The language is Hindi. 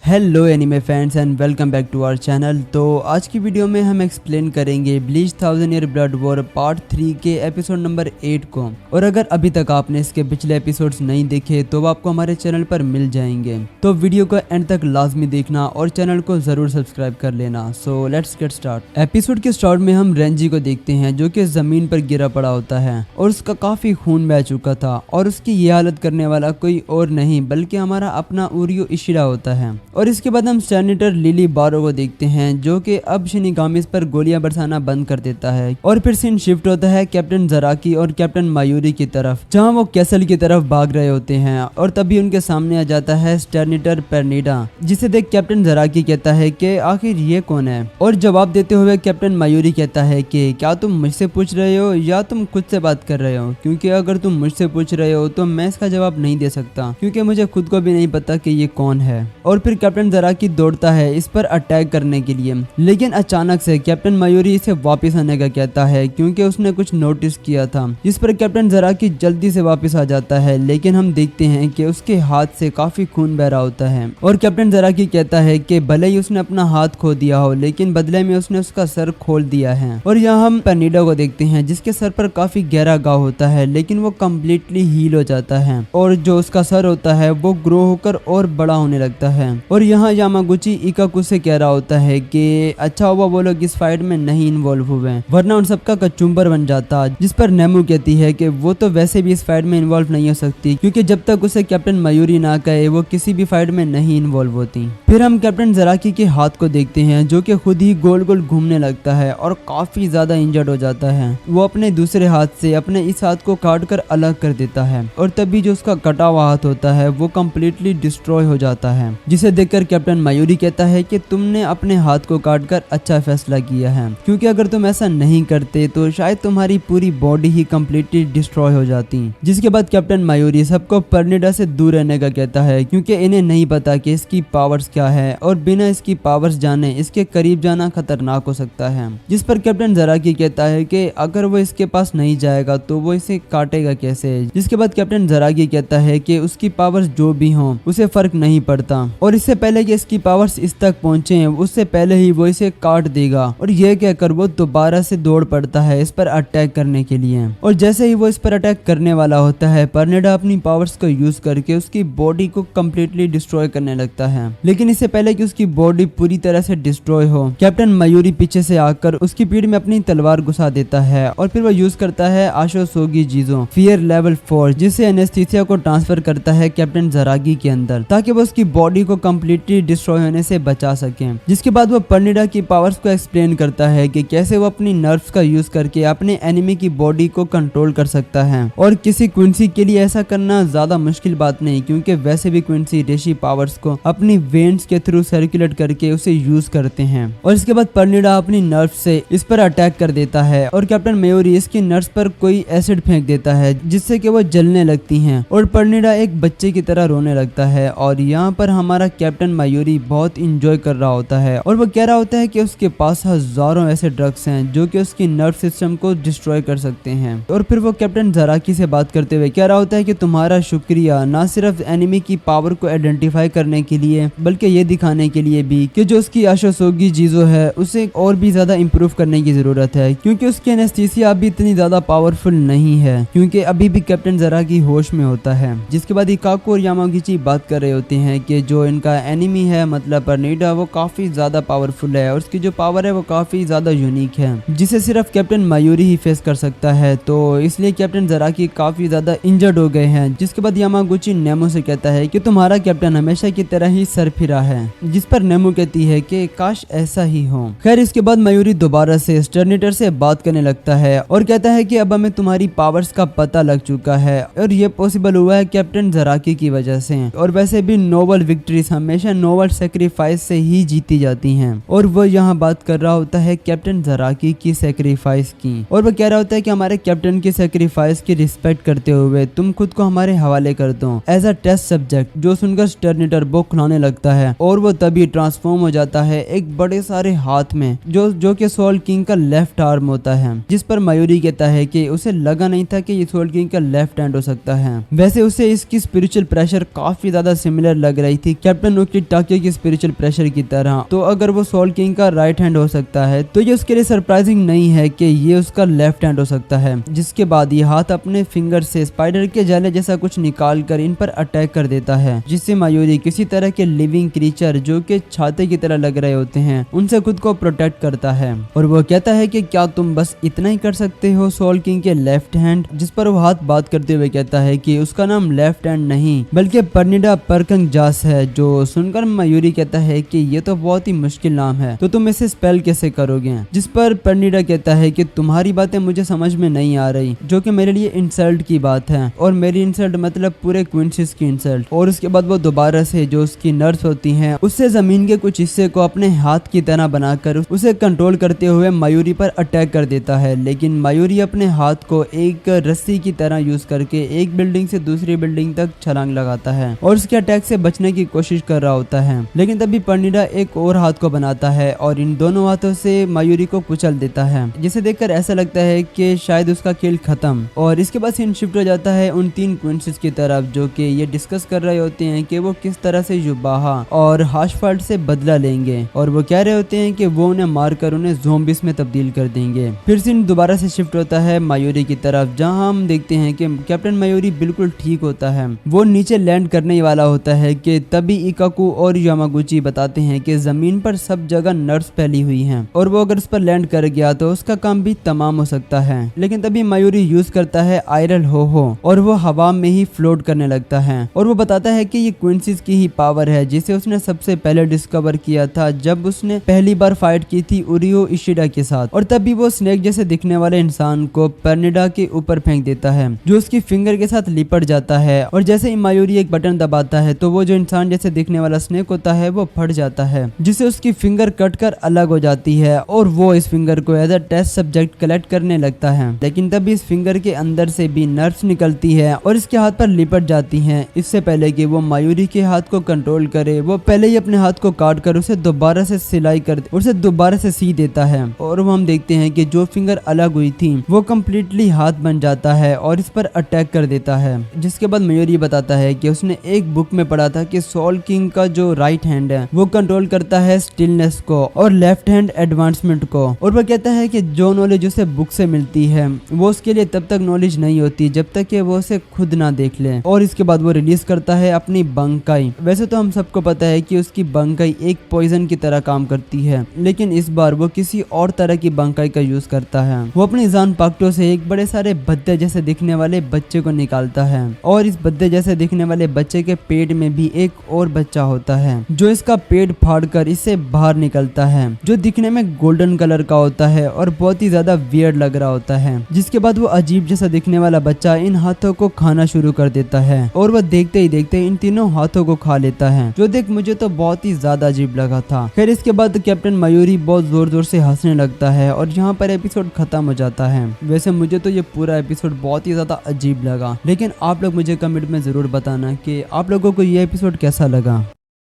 Hello anime fans and welcome back to our channel. तो आज की वीडियो में हम एक्सप्लेन करेंगे Bleach 1000 year blood war part 3 के एपिसोड नंबर 8 को। और अगर अभी तक आपने इसके पिछले एपिसोड्स नहीं देखे तो वो आपको हमारे चैनल पर मिल जाएंगे। तो वीडियो को एंड तक लाजमी देखना और चैनल को जरूर सब्सक्राइब कर लेना। So let's get start. Episode के स्टार्ट में हम रेंजी को देखते हैं जो कि जमीन पर गिरा पड़ा होता है और उसका काफी खून बह चुका था और उसकी ये हालत करने वाला कोई और नहीं बल्कि हमारा अपना उरियो इशिरा होता है। और इसके बाद हम सेनेटर लिली बारो को देखते हैं जो कि अब शिनिगामिस पर गोलियां बरसाना बंद कर देता है। और फिर सीन शिफ्ट होता है कैप्टन जराकी और कैप्टन मायूरी की तरफ जहां वो कैसल की तरफ भाग रहे होते हैं। और तभी उनके सामने आ जाता है सेनेटर पेर्निडा, जिसे देख कैप्टन जराकी कहता है कि आखिर ये कौन है। और जवाब देते हुए कैप्टन मायूरी कहता है कि क्या तुम मुझसे पूछ रहे हो या तुम खुद से बात कर रहे हो, क्योंकि अगर तुम मुझसे पूछ रहे हो तो मैं इसका जवाब नहीं दे सकता क्योंकि मुझे खुद को भी नहीं पता कि ये कौन है। और फिर कैप्टन जराकी दौड़ता है इस पर अटैक करने के लिए, लेकिन अचानक से कैप्टन मायूरी इसे वापस आने का कहता है क्योंकि उसने कुछ नोटिस किया था। इस पर कैप्टन जराकी जल्दी से वापस आ जाता है, लेकिन हम देखते हैं कि उसके हाथ से काफी खून बह रहा होता है। और कैप्टन जराकी कहता है कि भले ही उसने अपना हाथ खो दिया हो लेकिन बदले में उसने उसका सर खोल दिया है। और यहाँ हम पेर्निडा को देखते हैं जिसके सर पर काफी गहरा घाव होता है लेकिन वो कम्प्लीटली हील हो जाता है और जो उसका सर होता है वो ग्रो होकर और बड़ा होने लगता है। और यहाँ यामागुची इकाकू से कह रहा होता है कि अच्छा हुआ वो लोग इस फाइट में नहीं इन्वॉल्व हुए वरना उन सबका कचुम्बर बन जाता। जिस पर नेमू कहती है कि वो तो वैसे भी इस फाइट में इन्वॉल्व नहीं हो सकती क्योंकि जब तक उसे कैप्टन मायूरी ना कहे वो किसी भी फाइट में नहीं इन्वॉल्व होती। फिर हम कैप्टन जराकी के हाथ को देखते हैं जो कि खुद ही गोल गोल घूमने लगता है और काफी ज्यादा इंजर्ड हो जाता है। वो अपने दूसरे हाथ से अपने इस हाथ को काट कर अलग कर देता है और तभी जो उसका कटा हुआ हाथ होता है वो कम्प्लीटली डिस्ट्रॉय हो जाता है, जिसे देखकर कैप्टन मायूरी कहता है कि तुमने अपने हाथ को काटकर अच्छा फैसला किया है क्योंकि अगर तुम ऐसा नहीं करते तो शायद तुम्हारी पूरी बॉडी ही कम्प्लीटली डिस्ट्रॉय हो जाती। जिसके बाद कैप्टन मायूरी सबको पेर्निडा से दूर रहने का कहता है क्योंकि इन्हें नहीं पता कि इसकी पावर्स क्या है और बिना इसकी पावर्स जाने इसके करीब जाना खतरनाक हो सकता है। जिस पर कैप्टन जराकी कहता है कि अगर वो इसके पास नहीं जाएगा तो वो इसे काटेगा कैसे। जिसके बाद कैप्टन जराकी कहता है कि उसकी पावर्स जो भी हों उसे फर्क नहीं पड़ता और इससे पहले कि इसकी पावर्स इस तक पहुंचे उससे पहले ही वो इसे काट देगा। और यह कहकर वो दोबारा से दौड़ पड़ता है इस पर अटैक करने के लिए। और जैसे ही वो इस पर अटैक करने वाला होता है पेर्निडा अपनी पावर्स को यूज करके उसकी बॉडी को कम्प्लीटली डिस्ट्रॉय करने लगता है। लेकिन इससे पहले कि उसकी बॉडी पूरी तरह से डिस्ट्रॉय हो कैप्टन मायूरी पीछे से आकर उसकी पीठ में अपनी तलवार घुसा देता है और फिर वो यूज करता है आशोसोगी जीजो फियर लेवल 4 जिससे एनेस्थीसिया को ट्रांसफर करता है कैप्टन जराकी के अंदर ताकि वो उसकी बॉडी को कम्प्लीटली डिस्ट्रॉय होने से बचा सके। जिसके बाद वो पेर्निडा की पावर्स को एक्सप्लेन करता है कि कैसे वो अपनी नर्व्स का यूज करके अपने एनिमी की बॉडी को कंट्रोल कर सकता है। और किसी क्विंसी के लिए ऐसा करना ज्यादा मुश्किल बात नहीं क्योंकि वैसे भी क्विंसी रेशी पावर्स को अपनी वेन्स के थ्रू सर्कुलेट करके उसे यूज करते हैं। और इसके बाद पेर्निडा अपनी नर्व्स से इस पर अटैक कर देता है और कैप्टन मायूरी इसकी नर्व्स पर कोई एसिड फेंक देता है जिससे कि वो जलने लगती हैं और पेर्निडा एक बच्चे की तरह रोने लगता है। और यहाँ पर हमारा कैप्टन मायूरी बहुत इंजॉय कर रहा होता है और वो कह रहा होता है कि उसके पास हजारों ऐसे ड्रग्स हैं जो कि उसकी नर्व सिस्टम को डिस्ट्रॉय कर सकते हैं। और फिर वो कैप्टन जराकी से बात करते हुए कह रहा होता है कि तुम्हारा शुक्रिया ना सिर्फ एनिमी की पावर को आइडेंटिफाई करने के लिए बल्कि ये दिखाने के लिए भी कि जो उसकी आशोसोगी जीजो है उसे और भी ज्यादा इम्प्रूव करने की जरूरत है क्योंकि उसकी एनेस्थीसिया अभी इतनी ज्यादा पावरफुल नहीं है क्योंकि अभी भी कैप्टन जराकी होश में होता है। जिसके बाद इकाकू और यामागुची बात कर रहे होते हैं कि जो इनका एनिमी है मतलब पेर्निडा वो काफी ज्यादा पावरफुल है और उसकी जो पावर है वो काफी ज्यादा यूनिक है जिसे सिर्फ कैप्टन मायूरी ही फेस कर सकता है। तो इसलिए कैप्टन जराकी काफी ज्यादा इंजर्ड हो गए हैं। जिसके बाद यामागुची नेमो से कहता है कि तुम्हारा कैप्टन हमेशा की तरह ही सर फिरा है। जिस पर नेमो कहती है कि काश ऐसा ही हो। खैर इसके बाद मायूरी दोबारा से सेनेटर से बात करने लगता है और कहता है कि अब हमें तुम्हारी पावर्स का पता लग चुका है और ये पॉसिबल हुआ है कैप्टन जराकी की वजह से। और वैसे भी नोबल विक्ट्रीज हमेशा नोबल सेक्रीफाइस से ही जीती जाती हैं। और वो यहाँ बात कर रहा होता है कैप्टन जराकी की सेक्रीफाइस की और वो कह रहा होता है कि हमारे कैप्टन की सेक्रीफाइस की रिस्पेक्ट करते हुए तुम खुद को हमारे हवाले कर दो एज अ टेस्ट सब्जेक्ट। जो सुनकर सेनेटर बुक खुलाने लगता है और वो तभी ट्रांसफॉर्म हो जाता है एक बड़े सारे हाथ में जो कि सोल किंग का लेफ्ट आर्म होता है। जिस पर मायूरी कहता है कि उसे लगा नहीं था कि ये सोल किंग का लेफ्ट हैंड हो सकता है। वैसे उसे इसकी स्पिरिचुअल प्रेशर काफी ज्यादा सिमिलर लग रही थी कैप्टन दोनों की टाके की स्पिरिचुअल प्रेशर की तरह। तो अगर वो सोल किंग का राइट हैंड हो सकता है तो ये उसके लिए सरप्राइजिंग नहीं है कि ये उसका लेफ्ट हैंड हो सकता है। जिसके बाद ये हाथ अपने फिंगर से स्पाइडर के जाले जैसा कुछ निकाल कर इन पर अटैक कर देता है, जिससे मायूरी किसी तरह के लिविंग क्रीचर जो कि छाते की तरह लग रहे होते हैं उनसे खुद को प्रोटेक्ट करता है। और वो कहता है कि क्या तुम बस इतना ही कर सकते हो सोल किंग के लेफ्ट हैंड। जिस पर वो हाथ बात करते हुए कहता है कि उसका नाम लेफ्ट हैंड नहीं बल्कि परनिडा परकंग जास है। जो सुनकर मायूरी कहता है कि ये तो बहुत ही मुश्किल नाम है, तो तुम इसे स्पेल कैसे करोगे। जिस पर परनिडा कहता है कि तुम्हारी बातें मुझे समझ में नहीं आ रही, जो कि मेरे लिए इंसल्ट की बात है, और मेरी इंसल्ट मतलब पूरे क्विंसिस की इंसल्ट। और उसके बाद वो दोबारा से जो उसकी नर्स होती हैं उससे जमीन के कुछ हिस्से को अपने हाथ की तरह बनाकर उसे कंट्रोल करते हुए मायूरी पर अटैक कर देता है। लेकिन मायूरी अपने हाथ को एक रस्सी की तरह यूज करके एक बिल्डिंग से दूसरी बिल्डिंग तक छलांग लगाता है और उसके अटैक से बचने की कोशिश कर रहा होता है। लेकिन तभी परनिडा एक और हाथ को बनाता है और इन दोनों हाथों से मायूरी को कुचल देता है, जिसे देखकर ऐसा लगता है कि शायद उसका खेल खत्म। और इसके बाद सीन शिफ्ट हो जाता है उन तीन क्विंसेस की तरफ, जो कि ये डिस्कस कर रहे होते हैं कि वो किस तरह से युबाहा और हाशफाल्ट से बदला लेंगे। और वो कह रहे होते हैं कि वो उन्हें मारकर उन्हें ज़ोंबिस में तब्दील कर देंगे। फिर सीन दोबारा से शिफ्ट होता है मायूरी की तरफ, जहां हम देखते हैं कि कैप्टन मायूरी बिल्कुल ठीक होता है। वो नीचे लैंड करने वाला होता है कि तभी इकाकू और यामागुची बताते हैं कि जमीन पर सब जगह नर्व्स फैली हुई हैं और वो अगर उस पर लैंड कर गया तो उसका काम भी तमाम हो सकता है। लेकिन तभी मायूरी यूज करता है आयरल हो और वो हवा में ही फ्लोट करने लगता है। और वो बताता है कि ये क्विंसिस की ही पावर है जिसे उसने सबसे पहले डिस्कवर किया था जब उसने पहली बार फाइट की थी उरियो इशिडा के साथ। और तभी वो स्नेक जैसे दिखने वाले इंसान को परनिडा के ऊपर फेंक देता है, जो उसकी फिंगर के साथ लिपट जाता है। और जैसे ही मायूरी एक बटन दबाता है तो वो जो इंसान जैसे दिखने वाला स्नेक होता है वो फट जाता है, जिससे उसकी फिंगर कट कर अलग हो जाती है और वो इस फिंगर को as a test subject collect करने लगता है। लेकिन तभी इस फिंगर के अंदर से भी नर्व्स निकलती है और इसके हाथ पर लिपट जाती हैं। इससे पहले कि वो मायूरी के हाथ को कंट्रोल करे, वो पहले ही अपने हाथ को काट कर उसे दोबारा से सिलाई कर उसे दोबारा से सी देता है। और वो हम देखते हैं कि जो फिंगर अलग हुई थी वो कम्प्लीटली हाथ बन जाता है और इस पर अटैक कर देता है। जिसके बाद मायूरी बताता है कि उसने एक बुक में पढ़ा था कि सोल किंग का जो राइट हैंड है वो कंट्रोल करता है स्टिलनेस को और लेफ्ट हैंड एडवांसमेंट को। और वो कहता है कि जो नॉलेज उसे बुक से मिलती है वो उसके लिए तब तक नॉलेज नहीं होती जब तक कि वो उसे खुद ना देख ले। और इसके बाद वो रिलीज करता है अपनी बंकाई। वैसे तो हम सबको पता है कि उसकी बंकाई एक पॉइजन की तरह काम करती है, लेकिन इस बार वो किसी और तरह की बंकाई का यूज करता है। वो अपनी जान पाकटों से एक बड़े सारे भद्दे जैसे दिखने वाले बच्चे को निकालता है और इस भद्दे जैसे दिखने वाले बच्चे के पेट में भी एक और बच्चा होता है, जो इसका पेट फाड़कर इससे बाहर निकलता है, जो दिखने में गोल्डन कलर का होता है और बहुत ही ज्यादा वियर्ड लग रहा होता है। जिसके बाद वो अजीब जैसा दिखने वाला बच्चा इन हाथों को खाना शुरू कर देता है और वह देखते ही देखते इन तीनों हाथों को खा लेता है, जो देख मुझे तो बहुत ही ज्यादा अजीब लगा था। खैर इसके बाद कैप्टन मायूरी बहुत जोर जोर से हंसने लगता है और यहाँ पर एपिसोड खत्म हो जाता है। वैसे मुझे तो ये पूरा एपिसोड बहुत ही ज्यादा अजीब लगा, लेकिन आप लोग मुझे कमेंट में जरूर बताना कि आप लोगों को ये एपिसोड कैसा लगा।